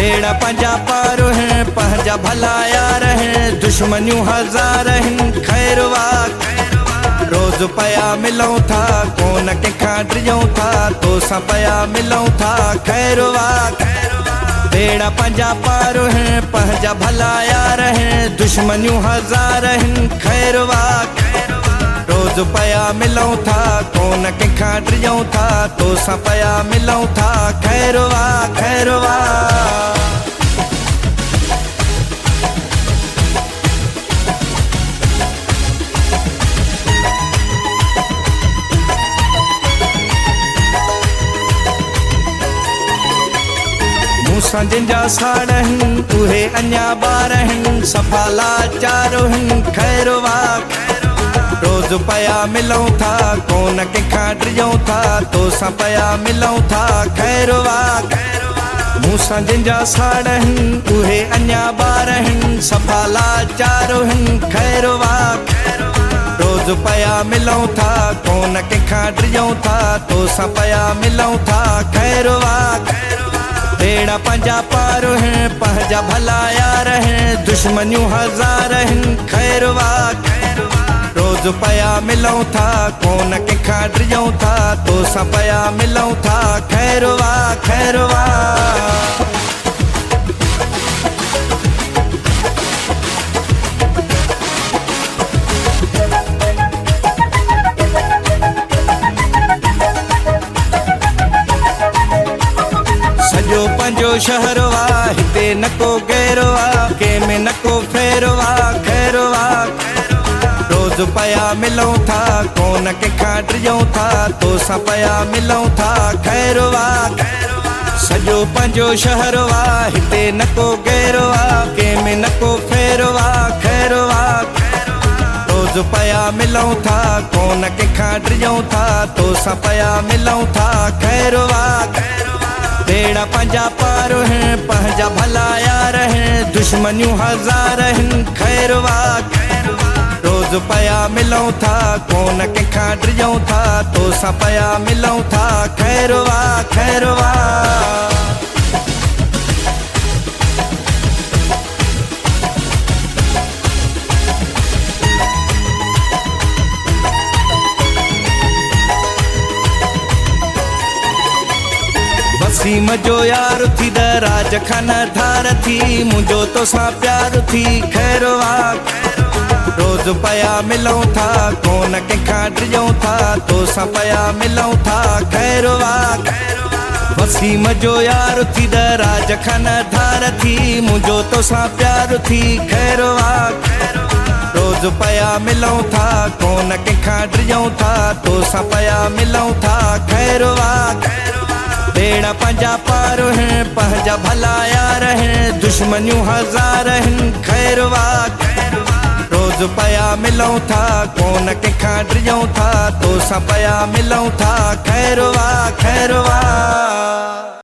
बेड़ा पंजा पार हैं पंजा भला यार हैं दुश्मनियों हजार हैं खैरवा रोज पया मिलूं था कोन के खाड़ियों था तो सा पया मिलूं था खैरवा बेड़ा पंजा पार हैं पंजा भला यार हैं दुश्मनियों हजार हैं खैरवा रोज पया मिलूं था कोन के खाड़ियों था तो सा पया मिलूं था खैरवा खैरवा जिंजा साड़हन तुहे अन्या बारहन सफाला चारोहन खैरवा रोज पया मिलूं था कोन के खाड़ियों था तो सा पया मिलूं था खैरवा मूसा जिंजा साड़हन तुहे अन्या बारहन सफाला चारोहन खैरवा रोज पया मिलूं था कोन के खाड़ियों था तो सा पया मिलूं था खैरवा बेड़ा पंजा पार हैं पंजा भला यार हैं दुश्मनियों हजार हैं खैरवा रोज पया मिलूं था कोन के खाड़ियों था तो सा पया मिलूं था खैरवा खैरवा पंजो शहरवा हिते नको गैरवा के में नको फेरवा खैरवा रोज पया मिलूं था कोन के खाड़ियों था तो सा पया मिलूं था खैरवा सजो पंजो शहरवा हिते नको गैरवा के में नको फेरवा खैरवा रोज पया मिलूं था कोन के खाड़ियों था तो सा पया मिलूं था खैरवा बेड़ा पंजा पार हैं पंजा भला यार हैं दुश्मनियों हजार हैं खैरवा रोज पया मिलूं था कोन के खाड़ियों था तो सा पया मिलूं था खैरवा खैरवा सीम जो यार थी दराज खाना धार थी मुझो तो सा प्यार थी खैरवा रोज पया मिलूं था कोन के खाड़ियों था तो सा पया मिलूं था खैरवा वसीम जो यार थी दराज खाना धार थी मुझो तो सा प्यार थी खैरवा रोज पया मिलूं था कोन के खाड़ियों था तो सा पया मिलूं था खैरवा बेड़ा पंजा पार हैं पंजा भला यार हैं दुश्मनियों हजार हैं खैरवा रोज पया मिलूं था कोन के खाड़ियों था तो सा पया मिलूं था खैरवा खैरवा।